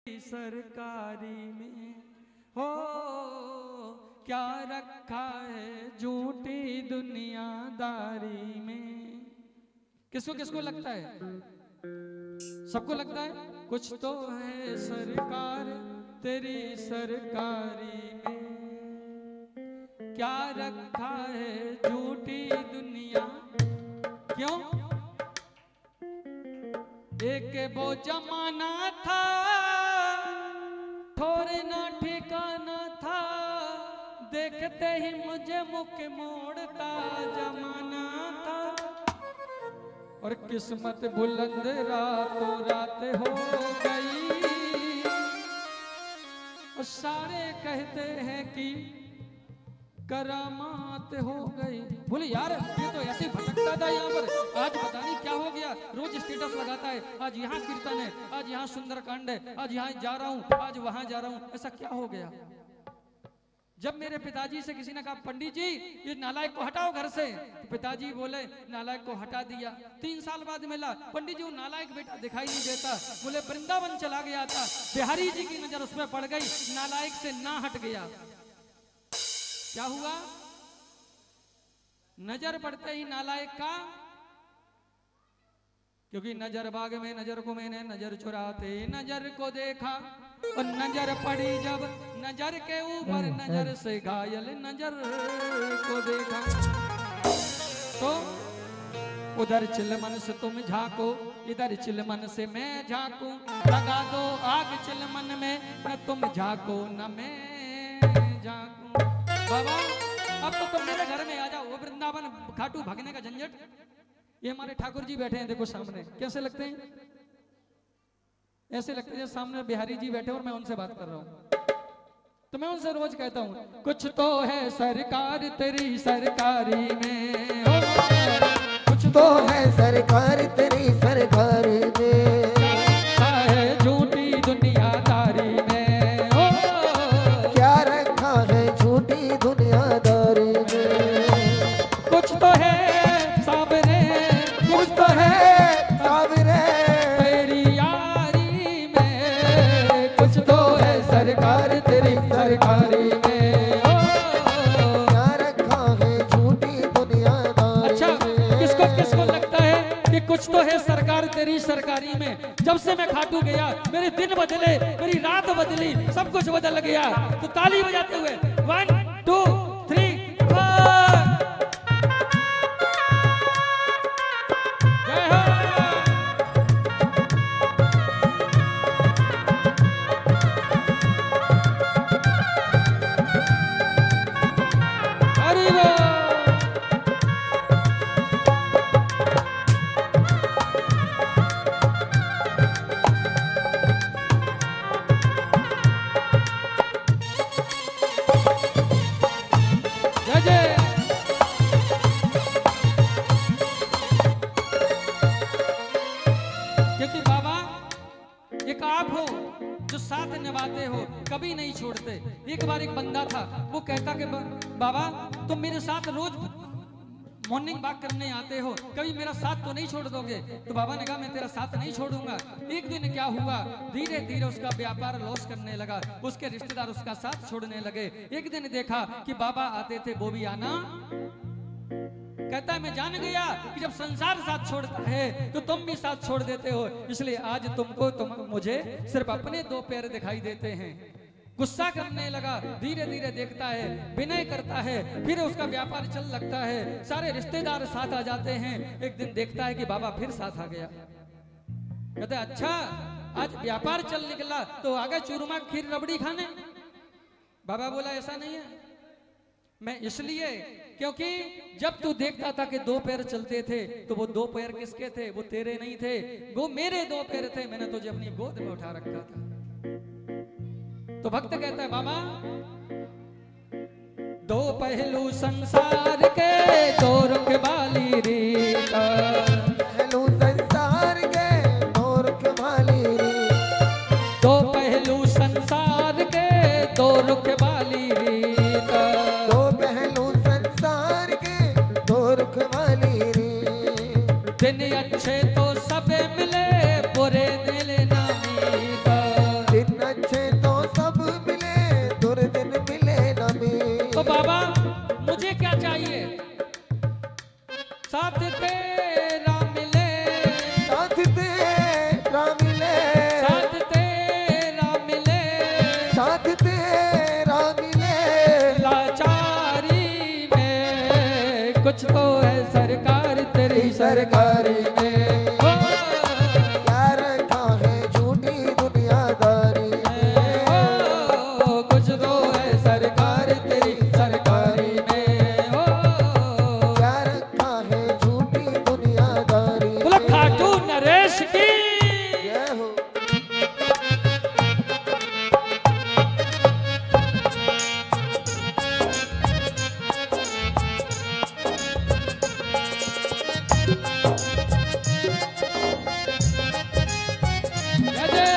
सरकारी में हो क्या रखा है झूठी दुनियादारी में। किसको किसको लगता है? सबको लगता है कुछ तो है सरकार तेरी सरकारी में, क्या रखा है झूठी दुनिया। क्यों? एक वो जमाना था थोड़े ना ठिकाना था, देखते ही मुझे मुख मोड़ता जमाना था। और किस्मत बुलंद रातों रात हो गई, और सारे कहते हैं कि करामात हो गई। बोले यार ये तो ऐसे भटकता था यहाँ पर, आज पता नहीं क्या हो गया। रोज स्टेटस लगाता है, आज यहाँ कीर्तन है, आज यहाँ सुंदरकांड है, आज यहाँ जा रहा हूँ, आज वहां जा रहा हूँ। ऐसा क्या हो गया? जब मेरे पिताजी से किसी ने कहा पंडित जी ये नालायक को हटाओ घर से, तो पिताजी बोले नालायक को हटा दिया। 3 साल बाद मिला, पंडित जी वो नालायक बेटा दिखाई नहीं देता। बोले वृंदावन चला गया था, बिहारी जी की नजर उसमें पड़ गई, नालायक से ना हट गया। क्या हुआ? नजर पड़ते ही नालायक का, क्योंकि नजर बाग में नजर को मैंने नजर चुराते नजर को देखा, और नजर पड़ी जब नजर के ऊपर नजर से घायल नजर को देखा। तो उधर चिलमन से तुम झांको, इधर चिलमन से मैं झांकू, लगा दो आग चिलमन में, न तुम झांको न मैं झांकू। बाबा अब तो तुम मेरे घर में आ जाओ, वो वृंदावन खाटू भागने का झंझट। ये हमारे ठाकुर जी बैठे हैं, देखो सामने, कैसे लगते हैं? ऐसे लगते हैं सामने बिहारी जी बैठे और मैं उनसे बात कर रहा हूँ। तो मैं उनसे रोज कहता हूँ कुछ तो है सरकार तेरी सरकारी में, कुछ तो है सरकार तेरी सरकारी में, है झूठी दुनियादारी में, क्या रखा है झूठी दुनियादारी में। कुछ तो है सामने, कुछ तो है सामने तेरी यारी में, कुछ तो है सरकार तेरी सरकारी में, क्या रखा है झूठी दुनियादारी। अच्छा किसको किसको लगता है कि कुछ तो है सरकार तेरी सरकारी में? जब से मैं खाटू गया मेरे दिन बदले, मेरी रात बदली, सब कुछ बदल गया। तो ताली बजाते हुए 1 2 3 4 जय हो। हरि बोल। जय जय। क्योंकि बाबा एक आप हो जो साथ निभाते हो, कभी नहीं छोड़ते। एक बार एक बंदा था, वो कहता कि बाबा तुम मेरे साथ रोज मॉर्निंग वॉक करने आते हो, कभी मेरा साथ तो नहीं छोड़ दोगे? तो बाबा ने कहा मैं तेरा साथ नहीं छोड़ूंगा। एक दिन क्या हुआ, धीरे धीरे उसका व्यापार लॉस करने लगा, उसके रिश्तेदार उसका साथ छोड़ने लगे। एक दिन देखा कि बाबा आते थे, वो भी आना, कहता है मैं जान गया कि जब संसार साथ छोड़ता है तो तुम भी साथ छोड़ देते हो, इसलिए आज तुम मुझे सिर्फ अपने 2 पैर दिखाई देते हैं। गुस्सा करने लगा, धीरे धीरे देखता है, विनय करता है, फिर उसका व्यापार चल लगता है, सारे रिश्तेदार साथ आ जाते हैं। एक दिन देखता है कि बाबा फिर साथ आ गया। कहते अच्छा आज व्यापार चल निकला तो आ गए चूरमा खीर रबड़ी खाने। बाबा बोला ऐसा नहीं है, मैं इसलिए क्योंकि जब तू देखता था कि 2 पैर चलते थे तो वो 2 पैर किसके थे? वो तेरे नहीं थे, वो मेरे 2 पैर थे, मैंने तुझे अपनी गोद में उठा रखा था। तो भक्त कहता है बाबा 2 पहलू संसार के, 2 रुख वाली रीत, पहलू संसार के 2 रुख वाली रीत, 2 पहलू संसार के 2 रुख वाली रीत, 2 पहलू संसार के 2 रुख वाली रीत। दिन अच्छे तो सब मिले, बुरे दिल ना मीत, दिन सरकारी में ओ, क्या रखा है झूठी दुनियादारी में ओ, कुछ तो है सरकार तेरी सरकारी में। ओ, क्या रखा है झूठी दुनियादारी बोलो में। खाटू नरेश की। जय हो। जय जय।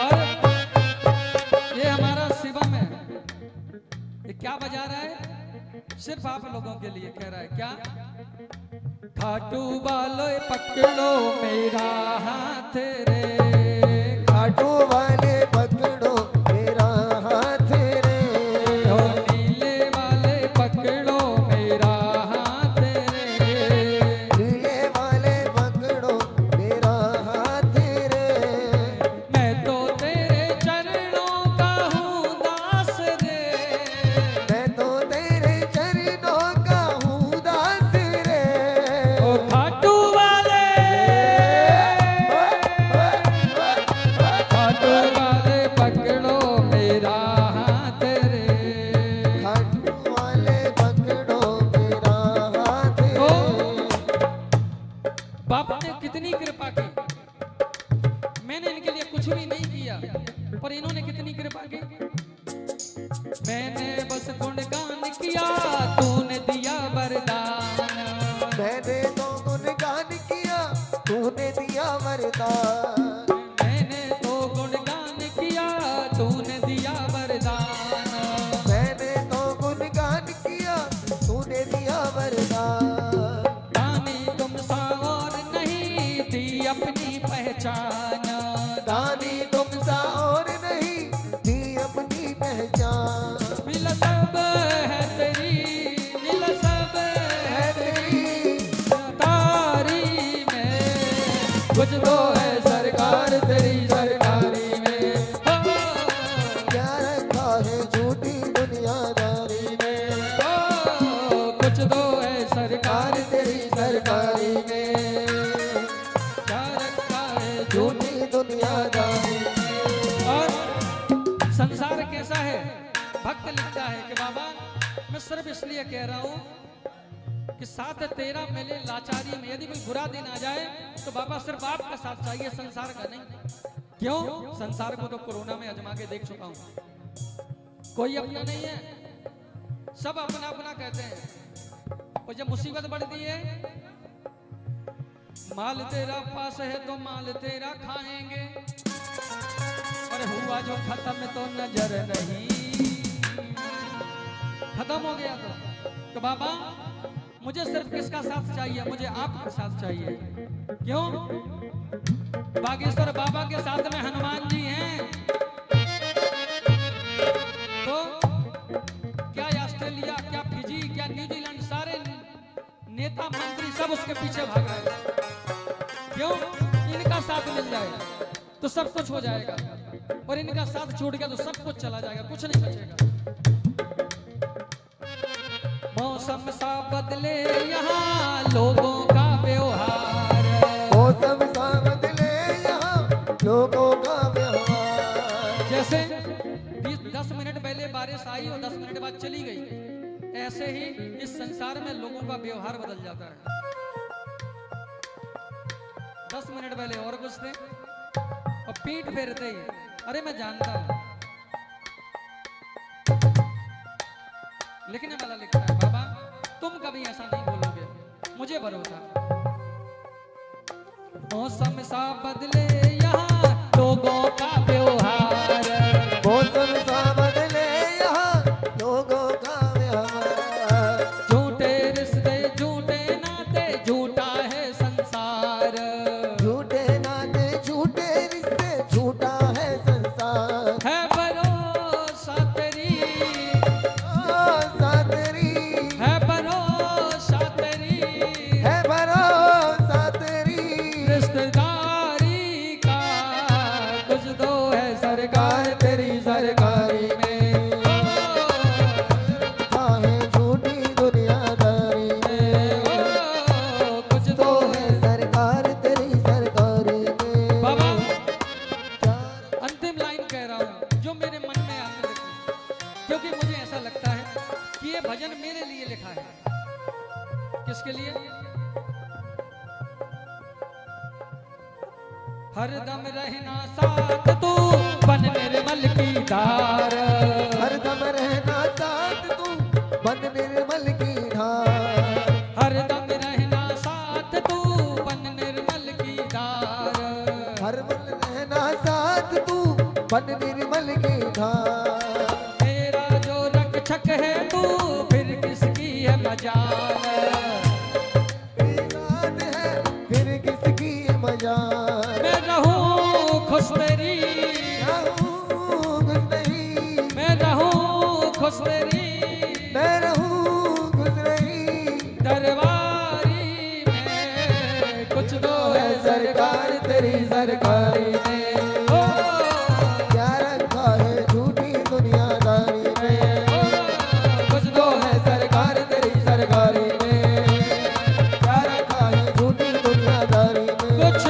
और ये हमारा शिवम है, ये क्या बजा रहा है? सिर्फ आप लोगों के लिए कह रहा है। क्या? खाटू वालों पकड़ो मेरा हाथ रे, खाटू वाले पकड़ो मेरा हाथ रे ओ नीले वाले पकड़ो मेरा हाथ रे, नीले वाले पकड़ो मेरा हाथ रे मैं तो तेरे चरणों का हूँ दास रे, मैं तो तेरे चरणों का हूँ दास रे ओ खाटू वाले, खाटू वाले पकड़ो मेरा हाथ रे। खाटू वाले पकड़ो मेरा हाथ ओ, रे बाबा ने कितनी कृपा की। मैंने इनके लिए कुछ भी नहीं किया, पर इन्होंने कितनी कृपा की। मैंने बस गुणगान किया, तूने दिया वरदान। मैंने तो गुणगान किया तूने दिया वरदान मैंने तो गुणगान किया, तूने दिया वरदान। मैंने तो गुणगान किया तूने दिया वरदान दानी तुम सा और नहीं दी अपनी पहचान। दानी तुम सा और नहीं दी अपनी पहचान मिल सब है तेरी, मिल सब है है तेरी तेरी तारी में, कुछ तो है सरकार तेरी सरकारी में। ओ, क्या रखा है झूठी दुनियादारी में ओ, कुछ तो है सरकार तेरी सरकारी में, क्या रखा है झूठी। झूठी दुनियादारी और संसार कैसा है? भक्त लिखता है कि बाबा मैं सिर्फ इसलिए कह रहा हूं कि साथ तेरा मिले लाचारी में। यदि कोई बुरा दिन आ जाए तो बाबा सिर्फ आपका साथ चाहिए, संसार का नहीं। क्यों? संसार को तो कोरोना में आजमा के देख चुका हूं, कोई अपना नहीं है, सब अपना अपना कहते हैं। और जब मुसीबत बढ़ती है, माल तेरा पास है तो माल तेरा खाएंगे, अरे हुआ जो खत्म तो नजर नहीं, खत्म हो गया तो बाबा मुझे सिर्फ किसका साथ चाहिए? मुझे आपका साथ चाहिए। क्यों? बागेश्वर बाबा के साथ में हनुमान जी हैं, तो क्या ऑस्ट्रेलिया, क्या फिजी, क्या न्यूजीलैंड, सारे नेता मंत्री सब उसके पीछे भाग रहे हैं। क्यों? इनका साथ मिल जाए तो सब कुछ हो जाएगा, और इनका साथ छूट गया तो सब कुछ चला जाएगा, कुछ नहीं बचेगा। मौसम सा बदले यहाँ लोगों का व्यवहार, मौसम सा बदले यहाँ लोगों का व्यवहार जैसे 10 मिनट पहले बारिश आई और 10 मिनट बाद चली गई, ऐसे ही इस संसार में लोगों का व्यवहार बदल जाता है। 10 मिनट पहले और कुछ थे और पीठ फेरते ही अरे मैं जानता हूं। लिखने वाला लिखता है बाबा तुम कभी ऐसा नहीं बोलोगे, मुझे भरोसा। मौसम सा बदले यहाँ लोगों का व्यवहार, मौसम सा बदले यहाँ लोगों का व्यवहार झूठे रिश्ते झूठे नाते झूठा है संसार, झूठे नाते झूठे रिश्ते झूठा है संसार है भरोसा तेरी, सातरी है भरोसा तेरी, है भरोसा तेरी रिश्तेदारी का कुछ तो है हरदम रहना साथ तू बन निर्मल की धार, हरदम रहना साथ तू बन निर्मल की धार, हरदम रहना साथ तू बन निर्मल की धार, हरदम रहना साथ तू बन निर्मल की धार। तेरा जो रक्षक है तू फिर किसकी है मजाल, बेगान है फिर किसकी है मजाल। मैं रहूं खुश तेरी, रहूं खुश नहीं, मैं रहूं खुश तेरी मैं रहूं खुश नहीं। दरबारी में, कुछ तो है सरकार तेरी सरकारी में, ओ, क्या रखा है झूठी दुनियादारी में। कुछ तो है सरकार तेरी सरकारी में, क्या रखा है झूठी दुनियादारी में। कुछ